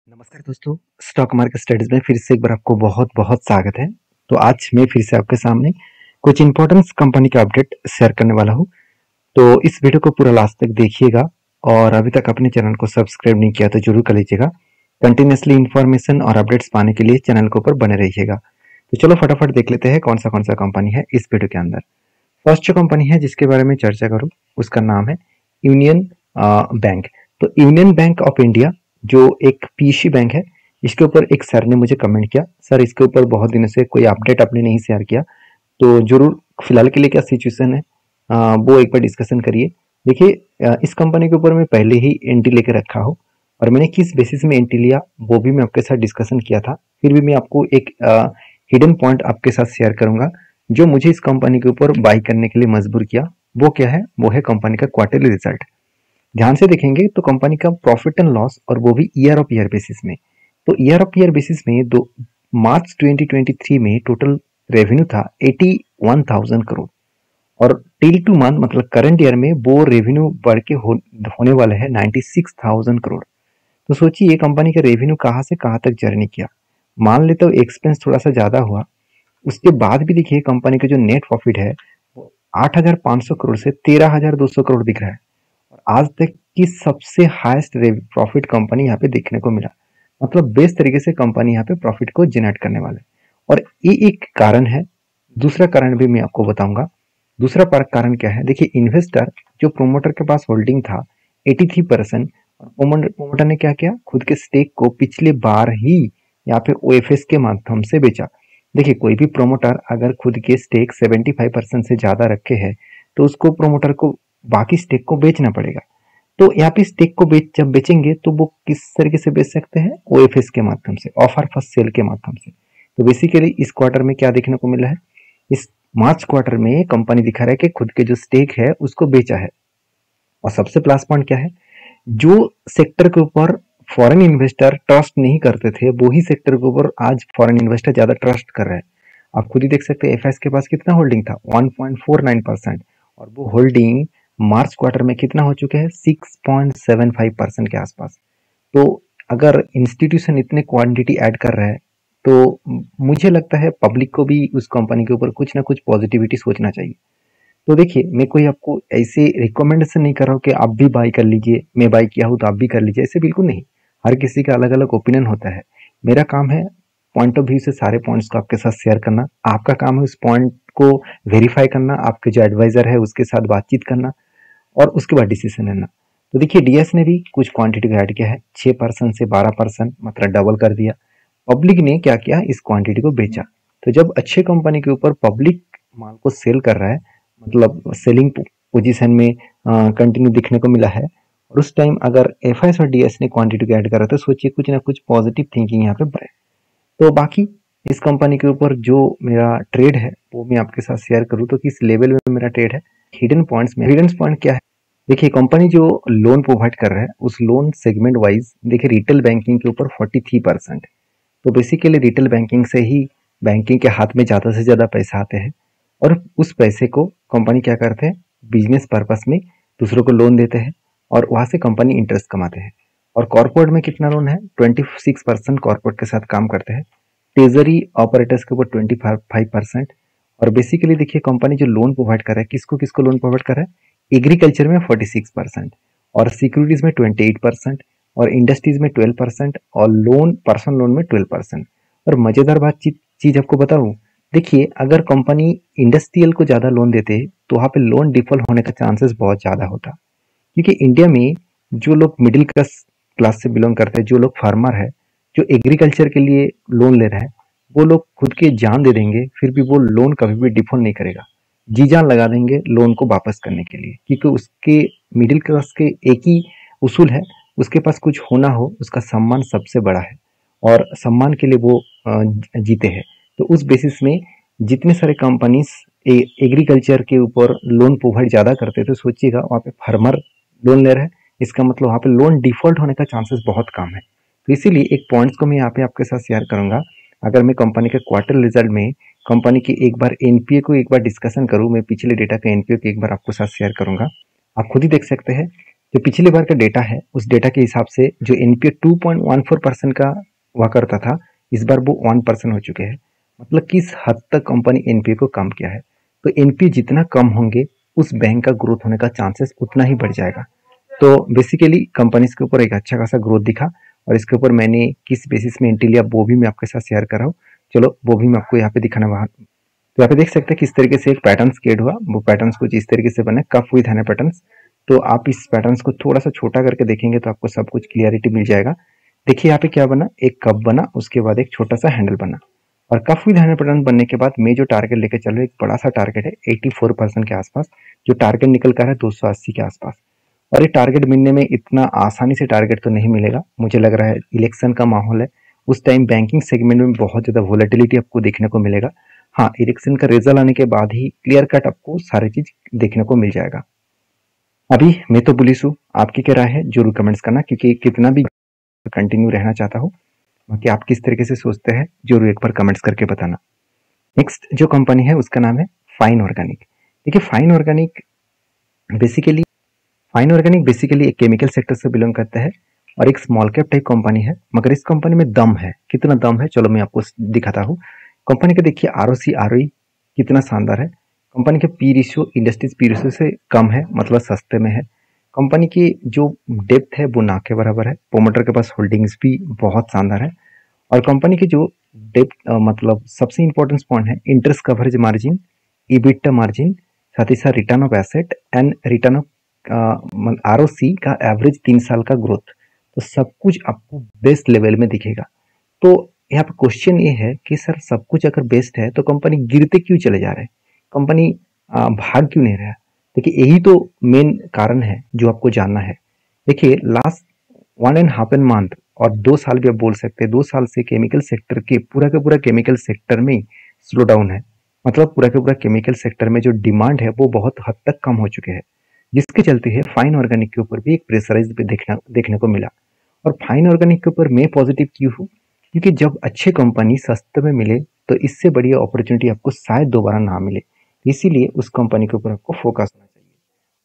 नमस्कार दोस्तों, stock market studies में फिर से एक बार आपको बहुत बहुत स्वागत है। तो आज मैं फिर से आपके सामने कुछ इंपॉर्टेंट कंपनी का अपडेट शेयर करने वाला हूं। तो इस वीडियो को पूरा लास्ट तक देखिएगा और अभी तक अपने चैनल को सब्सक्राइब नहीं किया तो जरूर कर लीजिएगा। कंटिन्यूसली इन्फॉर्मेशन और अपडेट्स पाने के लिए चैनल के ऊपर बने रहिएगा। तो चलो फटाफट देख लेते हैं कौन सा कंपनी है इस वीडियो के अंदर। फर्स्ट जो कंपनी है जिसके बारे में चर्चा करूँ उसका नाम है यूनियन बैंक। तो यूनियन बैंक ऑफ इंडिया जो एक पीएसयू बैंक है, इसके ऊपर एक सर ने मुझे कमेंट किया, सर इसके ऊपर बहुत दिनों से कोई अपडेट आपने नहीं शेयर किया, तो जरूर फिलहाल के लिए क्या सिचुएशन है वो एक बार डिस्कशन करिए। देखिए इस कंपनी के ऊपर मैं पहले ही एंट्री लेके रखा हूँ और मैंने किस बेसिस में एंट्री लिया वो भी मैं आपके साथ डिस्कशन किया था। फिर भी मैं आपको एक हिडन पॉइंट आपके साथ शेयर करूंगा जो मुझे इस कंपनी के ऊपर बाई करने के लिए मजबूर किया। वो क्या है? वो है कंपनी का क्वार्टरली रिजल्ट। ध्यान से देखेंगे तो कंपनी का प्रॉफिट एंड लॉस और वो भी ईयर ऑफ ईयर बेसिस में। तो ईयर ऑफ ईयर बेसिस में दो मार्च 2023 में टोटल रेवेन्यू था 81,000 करोड़ और टिल टू मंथ मतलब करंट ईयर में वो रेवेन्यू बढ़ के होने वाला है 96,000 करोड़। तो सोचिए ये कंपनी का रेवेन्यू कहाँ से कहाँ तक जर्नी किया। मान लेते हो एक्सपेंस थोड़ा सा ज्यादा हुआ, उसके बाद भी देखिए कंपनी का जो नेट प्रॉफिट है वो 8,500 करोड़ से 13,200 करोड़ दिख रहा है और आज तक की सबसे हाईएस्ट प्रॉफिट कंपनी यहाँ पे देखने को मिला। मतलब बेस्ट तरीके से कंपनी यहाँ पे प्रॉफिट को जनरेट करने वाले और ये एक कारण है। दूसरा कारण भी मैं आपको बताऊंगा। दूसरा कारण क्या है? देखिए इन्वेस्टर जो प्रोमोटर के पास होल्डिंग था 83% और प्रोमोटर ने क्या किया, खुद के स्टेक को पिछले बार ही यहाँ पे ओएफएस के माध्यम से बेचा। देखिए कोई भी प्रोमोटर अगर खुद के स्टेक 75% से ज्यादा रखे हैं तो उसको प्रोमोटर को बाकी स्टेक को बेचना पड़ेगा। तो यहाँ पे स्टेक को जब बेचेंगे तो वो किस तरीके से बेच सकते हैं? ओएफएस के माध्यम से, ऑफर फर्स्ट सेल के माध्यम से। तो बेसिकली इस क्वार्टर में क्या देखने को मिला है? इस मार्च क्वार्टर में कंपनी दिखा रहा है कि खुद के जो स्टेक है उसको बेचा है। और सबसे प्लस पॉइंट क्या है? जो सेक्टर के ऊपर फॉरेन इन्वेस्टर ट्रस्ट नहीं करते थे वो ही सेक्टर के ऊपर आज फॉरेन इन्वेस्टर ज्यादा ट्रस्ट कर रहे हैं। आप खुद ही देख सकते हैं एफएस के पास कितना होल्डिंग था 1.49% और वो होल्डिंग मार्च क्वार्टर में कितना हो चुके हैं 6.75% के आसपास। तो अगर इंस्टीट्यूशन इतने क्वांटिटी ऐड कर रहा है तो मुझे लगता है पब्लिक को भी उस कंपनी के ऊपर कुछ ना कुछ पॉजिटिविटी सोचना चाहिए। तो देखिए मैं कोई आपको ऐसे रिकमेंडेशन नहीं कर रहा हूँ कि आप भी बाई कर लीजिए, मैं बाई किया हूँ तो आप भी कर लीजिए, ऐसे बिल्कुल नहीं। हर किसी का अलग अलग ओपिनियन होता है। मेरा काम है पॉइंट ऑफ व्यू से सारे पॉइंट्स को आपके साथ शेयर करना, आपका काम है उस पॉइंट को वेरीफाई करना, आपके जो एडवाइजर है उसके साथ बातचीत करना और उसके बाद डिसीजन लेना। तो देखिए डीएस ने भी कुछ क्वांटिटी को ऐड किया है 6% से 12%, मतलब डबल कर दिया। पब्लिक ने क्या किया, इस क्वांटिटी को बेचा। तो जब अच्छे कंपनी के ऊपर पब्लिक माल को सेल कर रहा है, मतलब सेलिंग पोजीशन में कंटिन्यू दिखने को मिला है और उस टाइम अगर एफआईएस और डीएस ने क्वांटिटी को ऐड करा तो सोचिए कुछ ना कुछ पॉजिटिव थिंकिंग यहाँ पे बढ़े। तो बाकी इस कंपनी के ऊपर जो मेरा ट्रेड है वो मैं आपके साथ शेयर करूँ तो किस लेवल में मेरा ट्रेड है। हिडन पॉइंट्स में हिडन पॉइंट क्या है? देखिए कंपनी जो लोन प्रोवाइड कर रहा है उस लोन सेगमेंट वाइज देखिए रिटेल बैंकिंग के ऊपर 43%। तो बेसिकली रिटेल बैंकिंग से ही बैंकिंग के हाथ में ज़्यादा से ज़्यादा पैसा आते हैं और उस पैसे को कंपनी क्या करते हैं, बिजनेस पर्पस में दूसरों को लोन देते हैं और वहाँ से कंपनी इंटरेस्ट कमाते हैं। और कॉर्पोरेट में कितना लोन है? 26% कॉर्पोरेट के साथ काम करते हैं। ट्रेजरी ऑपरेटर्स के ऊपर 25%। और बेसिकली देखिए कंपनी जो लोन प्रोवाइड कर रहा है, किसको किसको लोन प्रोवाइड कर रहा है? एग्रीकल्चर में 46% और सिक्योरिटीज में 28% और इंडस्ट्रीज में 12% और लोन पर्सनल लोन में 12%। और मजेदार बात चीज आपको बताऊं, देखिए अगर कंपनी इंडस्ट्रियल को ज्यादा लोन देते तो वहां पे लोन डिफॉल्ट होने का चांसेस बहुत ज्यादा होता। क्योंकि इंडिया में जो लोग मिडिल क्लास से बिलोंग करते हैं, जो लोग फार्मर है, जो एग्रीकल्चर के लिए लोन ले रहे हैं, वो लोग खुद के जान दे देंगे फिर भी वो लोन कभी भी डिफॉल्ट नहीं करेगा। जी जान लगा देंगे लोन को वापस करने के लिए, क्योंकि उसके मिडिल क्लास के एक ही उसूल है, उसके पास कुछ होना हो उसका सम्मान सबसे बड़ा है और सम्मान के लिए वो जीते हैं। तो उस बेसिस में जितने सारे कंपनीज एग्रीकल्चर के ऊपर लोन प्रोवाइड ज्यादा करते हैं तो सोचिएगा वहाँ पे फार्मर लोन ले रहे हैं, इसका मतलब वहाँ पे लोन डिफॉल्ट होने का चांसेस बहुत कम है। तो इसीलिए एक पॉइंट्स को मैं यहाँ पे आपके साथ शेयर करूंगा। अगर मैं कंपनी के क्वार्टर रिजल्ट में कंपनी की एक बार एनपीए को एक बार डिस्कशन करूं, मैं पिछले डेटा का एनपीए को एक बार आपको साथ शेयर करूंगा। आप खुद ही देख सकते हैं जो पिछली बार का डेटा है उस डेटा के हिसाब से जो एनपीए 2.14% का हुआ करता था, इस बार वो 1% हो चुके हैं। मतलब किस हद तक कंपनी एनपीए को कम किया है। तो एनपीए जितना कम होंगे उस बैंक का ग्रोथ होने का चांसेस उतना ही बढ़ जाएगा। तो बेसिकली कंपनीज के ऊपर एक अच्छा खासा ग्रोथ दिखा और इसके ऊपर मैंने किस बेसिस में एंट्री लिया वो भी मैं आपके साथ शेयर कर रहा हूँ। चलो वो भी मैं आपको यहाँ पे दिखाना वहाँ। तो यहाँ पे देख सकते हैं किस तरीके से एक पैटर्न क्रिएट हुआ। वो पैटर्न्स कुछ इस तरीके से बने, कफ विद हैना पैटर्न्स। तो आप इस पैटर्न्स को थोड़ा सा छोटा करके देखेंगे तो आपको सब कुछ क्लियरिटी मिल जाएगा। देखिए यहाँ पे क्या बना, एक कप बना, उसके बाद एक छोटा सा हैंडल बना और कफ विद हैंडल पैटर्न बनने के बाद मैं जो टारगेट लेके चल रहा हूँ एक बड़ा सा टारगेट है 84% के आसपास। जो टारगेट निकल कर है 280 के आसपास। और ये टारगेट मिलने में इतना आसानी से टारगेट तो नहीं मिलेगा। मुझे लग रहा है इलेक्शन का माहौल है, उस टाइम बैंकिंग सेगमेंट में बहुत ज़्यादा वोलेटिलिटी आपको देखने को मिलेगा। हाँ, इलेक्शन का रिजल्ट आने के बाद ही क्लियर कट आपको सारी चीज देखने को मिल जाएगा। अभी मैं तो बुलिश हूँ, आपकी क्या राय है जरूर कमेंट्स करना, क्योंकि कितना भी कंटिन्यू रहना चाहता हूँ। बाकी आप किस तरीके से सोचते हैं जरूर एक बार कमेंट्स करके बताना। नेक्स्ट जो कंपनी है उसका नाम है फाइन ऑर्गेनिक। देखिए फाइन ऑर्गेनिक बेसिकली एक केमिकल सेक्टर से बिलोंग करता है और एक स्मॉल कैप टाइप कंपनी है। मगर इस कंपनी में दम है, कितना दम है चलो मैं आपको दिखाता हूँ। कंपनी का देखिए आरओसी आरओई कितना शानदार है। कंपनी के P ratio industries P ratio से कम है, मतलब सस्ते में है। कंपनी की जो डेप्थ है वो ना के बराबर है। प्रोमोटर के पास होल्डिंग्स भी बहुत शानदार है। और कंपनी की जो डेप्थ मतलब सबसे इंपॉर्टेंट पॉइंट है interest coverage margin, EBITDA margin, साथ ही साथ return of asset and return of ROC का एवरेज 3 साल का ग्रोथ। तो सब कुछ आपको बेस्ट लेवल में दिखेगा। तो यहाँ पे क्वेश्चन ये है कि सर सब कुछ अगर बेस्ट है तो कंपनी गिरते क्यों चले जा रहे हैं, कंपनी भाग क्यों नहीं रहा। देखिए यही तो मेन कारण है जो आपको जानना है। देखिए लास्ट 1.5 मंथ और 2 साल भी आप बोल सकते हैं, 2 साल से केमिकल सेक्टर के पूरा का पूरा केमिकल सेक्टर में स्लो डाउन है। मतलब पूरा का पूरा केमिकल सेक्टर में जो डिमांड है वो बहुत हद तक कम हो चुके हैं, जिसके चलते है फाइन ऑर्गेनिक के ऊपर भी एक प्रेशराइज भी देखने को मिला। और फाइन ऑर्गेनिक के ऊपर मैं पॉजिटिव क्यों हूँ, क्योंकि जब अच्छे कंपनी सस्ते में मिले तो इससे बढ़िया अपॉर्चुनिटी आपको शायद दोबारा ना मिले। इसीलिए उस कंपनी के ऊपर आपको फोकस होना चाहिए।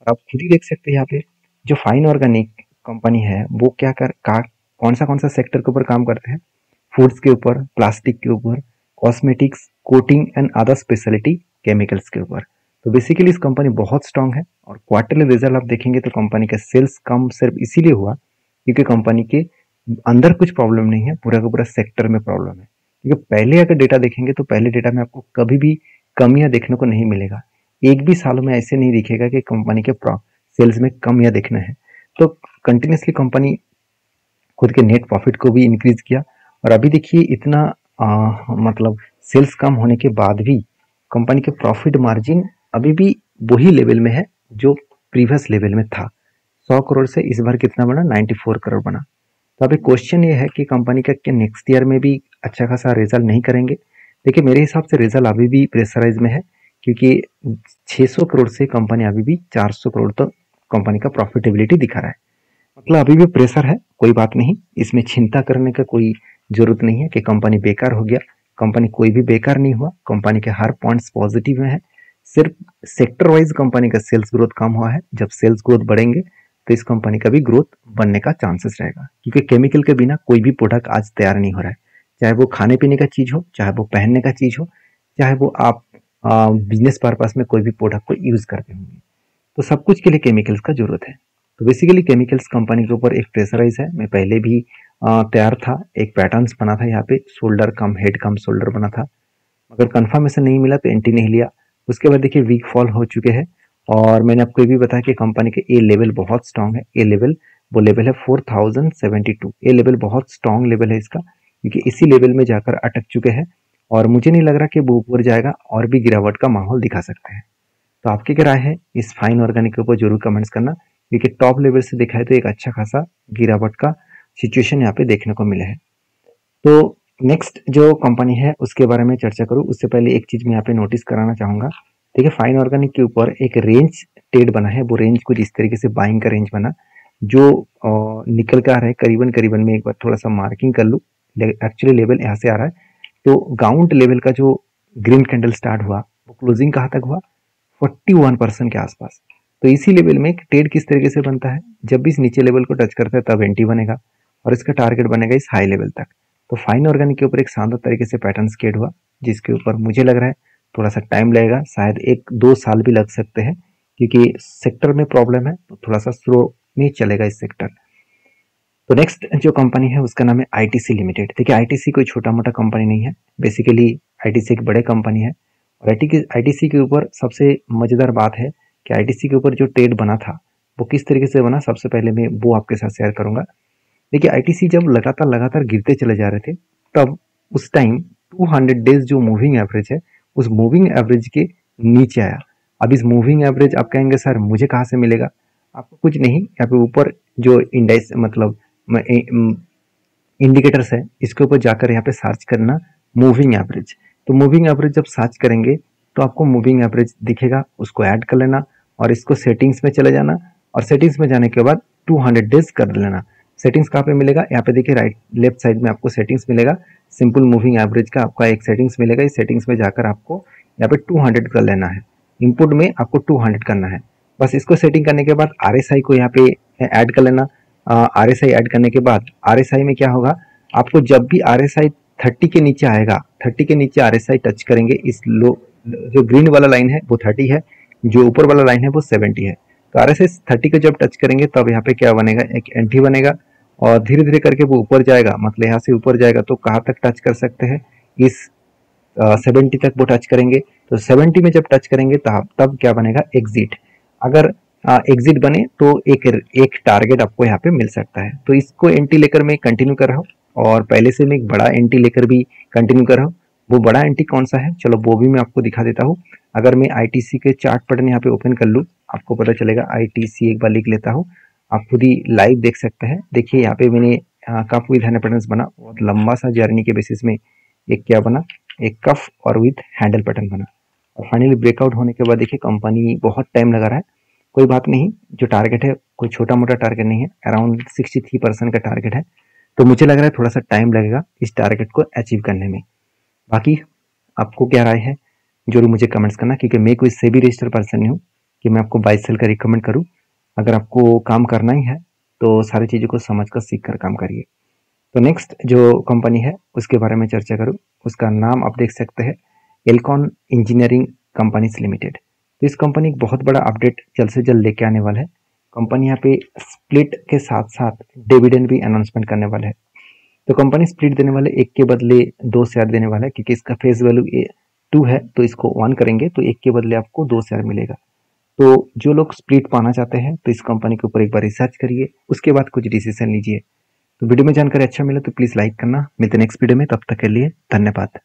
और आप खुद ही देख सकते हैं यहाँ पे जो फाइन ऑर्गेनिक कंपनी है वो कौन सा सेक्टर के ऊपर काम करते हैं। फूड्स के ऊपर, प्लास्टिक के ऊपर, cosmetics, coating and other speciality chemicals के ऊपर। तो बेसिकली इस कंपनी बहुत स्ट्रांग है। और क्वार्टरली रिजल्ट आप देखेंगे तो कंपनी का सेल्स कम सिर्फ इसीलिए हुआ क्योंकि कंपनी के अंदर कुछ प्रॉब्लम नहीं है, पूरा का पूरा सेक्टर में प्रॉब्लम है। क्योंकि पहले अगर डेटा देखेंगे तो पहले डेटा में आपको कभी भी कमियां देखने को नहीं मिलेगा। एक भी साल में ऐसे नहीं दिखेगा कि कंपनी के सेल्स में कमियां देखना है। तो कंटिन्यूसली कंपनी खुद के नेट प्रॉफिट को भी इंक्रीज किया। और अभी देखिए इतना मतलब सेल्स कम होने के बाद भी कंपनी के प्रॉफिट मार्जिन अभी भी वही लेवल में है जो प्रीवियस लेवल में था। 100 करोड़ से इस बार कितना बना, 94 करोड़ बना। तो अभी क्वेश्चन ये है कि कंपनी का क्या नेक्स्ट ईयर में भी अच्छा खासा रिजल्ट नहीं करेंगे। देखिए मेरे हिसाब से रिजल्ट अभी भी प्रेशराइज में है, क्योंकि 600 करोड़ से कंपनी अभी भी 400 करोड़ तक कंपनी का प्रॉफिटेबिलिटी दिखा रहा है। मतलब अभी भी प्रेशर है, कोई बात नहीं, इसमें चिंता करने का कोई जरूरत नहीं है कि कंपनी बेकार हो गया। कंपनी कोई भी बेकार नहीं हुआ, कंपनी के हर पॉइंट्स पॉजिटिव में है। सिर्फ सेक्टर वाइज कंपनी का सेल्स ग्रोथ कम हुआ है। जब सेल्स ग्रोथ बढ़ेंगे तो इस कंपनी का भी ग्रोथ बनने का चांसेस रहेगा, क्योंकि केमिकल के बिना कोई भी प्रोडक्ट आज तैयार नहीं हो रहा है। चाहे वो खाने पीने का चीज हो, चाहे वो पहनने का चीज हो, चाहे वो आप बिजनेस पर्पस में कोई भी प्रोडक्ट को यूज करते होंगे, तो सब कुछ के लिए केमिकल्स का जरूरत है। तो बेसिकली केमिकल्स कंपनी के ऊपर एक प्रेशराइज है। मैं पहले भी तैयार था, एक पैटर्न्स बना था यहाँ पे, शोल्डर कम हेड कम शोल्डर बना था, मगर कंफर्मेशन नहीं मिला तो एंट्री नहीं लिया। उसके बाद देखिए वीक फॉल हो चुके हैं। और मैंने आपको ये भी बताया कि कंपनी के ए लेवल बहुत स्ट्रांग है। ए लेवल वो लेवल है 4072। ए लेवल बहुत स्ट्रांग लेवल है इसका, क्योंकि इसी लेवल में जाकर अटक चुके हैं और मुझे नहीं लग रहा कि वो ऊपर जाएगा और भी गिरावट का माहौल दिखा सकते हैं। तो आपकी क्या राय है इस फाइन ऑर्गेनिक के ऊपर जरूर कमेंट्स करना, क्योंकि टॉप लेवल से देखा है तो एक अच्छा खासा गिरावट का सिचुएशन यहाँ पे देखने को मिला है। तो नेक्स्ट जो कंपनी है उसके बारे में चर्चा करूँ उससे पहले एक चीज मैं यहाँ पे नोटिस कराना चाहूंगा। देखिए फाइन ऑर्गेनिक के ऊपर एक रेंज ट्रेड बना है। वो रेंज कुछ इस तरीके से बाइंग का रेंज बना जो निकल कर आ रहा है करीबन करीबन। में एक बार थोड़ा सा मार्किंग कर लूँ, एक्चुअली लेवल यहाँ से आ रहा है। तो गाउंट लेवल का जो ग्रीन कैंडल स्टार्ट हुआ वो क्लोजिंग कहाँ तक हुआ, 41% के आसपास। तो इसी लेवल में ट्रेड किस तरीके से बनता है, जब भी इस नीचे लेवल को टच करता है तब एंटी बनेगा और इसका टारगेट बनेगा इस हाई लेवल तक। तो फाइन ऑर्गेनिक के ऊपर एक शानदार तरीके से पैटर्न क्रिएट हुआ, जिसके ऊपर मुझे लग रहा है थोड़ा सा टाइम लगेगा, शायद 1-2 साल भी लग सकते हैं, क्योंकि सेक्टर में प्रॉब्लम है तो थोड़ा सा स्लो में चलेगा इस सेक्टर। तो नेक्स्ट जो कंपनी है उसका नाम है आईटीसी लिमिटेड। देखिए आईटीसी कोई छोटा मोटा कंपनी नहीं है, बेसिकली आईटीसी एक बड़े कंपनी है और आईटीसी के ऊपर सबसे मजेदार बात है कि आईटीसी के ऊपर जो ट्रेड बना था वो किस तरीके से बना, सबसे पहले मैं वो आपके साथ शेयर करूंगा। देखिए आईटीसी जब लगातार गिरते चले जा रहे थे तब उस टाइम 200 डेज जो मूविंग एवरेज है उस मूविंग एवरेज के नीचे आया। अब इस मूविंग एवरेज आप कहेंगे सर मुझे कहाँ से मिलेगा, आपको कुछ नहीं, यहाँ पे ऊपर जो इंडेक्स मतलब इंडिकेटर्स है इसके ऊपर जाकर यहाँ पे सर्च करना मूविंग एवरेज। तो मूविंग एवरेज जब सर्च करेंगे तो आपको मूविंग एवरेज दिखेगा, उसको ऐड कर लेना और इसको सेटिंग्स में चले जाना और सेटिंग्स में जाने के बाद 200 डेज कर लेना। सेटिंग्स कहाँ पे मिलेगा, यहाँ पे देखिए राइट लेफ्ट साइड में आपको सेटिंग्स मिलेगा, सिंपल मूविंग एवरेज का आपका एक सेटिंग्स मिलेगा। इस सेटिंग्स में जाकर आपको यहाँ पे 200 कर लेना है, इनपुट में आपको 200 करना है। बस इसको सेटिंग करने के बाद आरएसआई को यहाँ पे ऐड कर लेना। आरएसआई ऐड करने के बाद आरएसआई में क्या होगा, आपको जब भी आरएसआई 30 के नीचे आएगा, 30 के नीचे आरएसआई टच करेंगे, इस लो जो ग्रीन वाला लाइन है वो 30 है, जो ऊपर वाला लाइन है वो 70 है। तो आरएसआई 30 को जब टच करेंगे तब यहाँ पे क्या बनेगा, एक एंटी बनेगा और धीरे धीरे करके वो ऊपर जाएगा, मतलब यहाँ से ऊपर जाएगा तो कहाँ तक टच कर सकते हैं, इस 70 तक वो टच करेंगे। तो 70 में जब टच करेंगे तब क्या बनेगा, एग्जिट। अगर एग्जिट बने तो एक टारगेट आपको यहाँ पे मिल सकता है। तो इसको एंटी लेकर मैं कंटिन्यू कर रहा हूँ और पहले से मैं एक बड़ा एंटी लेकर भी कंटिन्यू कर रहा हूँ। वो बड़ा एंटी कौन सा है, चलो वो भी मैं आपको दिखा देता हूँ। अगर मैं आईटीसी के चार्ट पैटर्न यहाँ पे ओपन कर लूँ आपको पता चलेगा। आईटीसी एक बार लिख लेता हूँ, आप खुद ही लाइव देख सकते हैं। देखिए यहाँ पे मैंने कफ विद हैंडल पैटर्न बना, बहुत लंबा सा जर्नी के बेसिस में एक क्या बना, एक कफ और विद हैंडल पैटर्न बना और फाइनली ब्रेकआउट होने के बाद देखिए कंपनी बहुत टाइम लगा रहा है, कोई बात नहीं, जो टारगेट है कोई छोटा मोटा टारगेट नहीं है, अराउंड 63% का टारगेट है। तो मुझे लग रहा है थोड़ा सा टाइम लगेगा इस टारगेट को अचीव करने में। बाकी आपको क्या राय है जरूर मुझे कमेंट्स करना, क्योंकि मैं कोई सेबी रजिस्टर्ड पर्सन नहीं हूँ कि मैं आपको बाय सेल का रिकमेंड करूँ। अगर आपको काम करना ही है तो सारी चीज़ों को समझ कर सीख कर काम करिए। तो नेक्स्ट जो कंपनी है उसके बारे में चर्चा करूँ, उसका नाम आप देख सकते हैं, एल्कॉन इंजीनियरिंग कंपनीज लिमिटेड। तो इस कंपनी बहुत बड़ा अपडेट जल्द से जल्द लेके आने वाला है। कंपनी यहाँ पे स्प्लिट के साथ साथ डिविडेंड भी अनाउंसमेंट करने वाला है। तो कंपनी स्प्लिट देने वाले, एक के बदले 2 शेयर देने वाला है, क्योंकि इसका फेस वैल्यू 2 है तो इसको 1 करेंगे तो एक के बदले आपको 2 शेयर मिलेगा। तो जो लोग स्प्लिट पाना चाहते हैं तो इस कंपनी के ऊपर एक बार रिसर्च करिए, उसके बाद कुछ डिसीजन लीजिए। तो वीडियो में जानकारी अच्छा मिले तो प्लीज़ लाइक करना। मिलते हैं नेक्स्ट वीडियो में, तब तक के लिए धन्यवाद।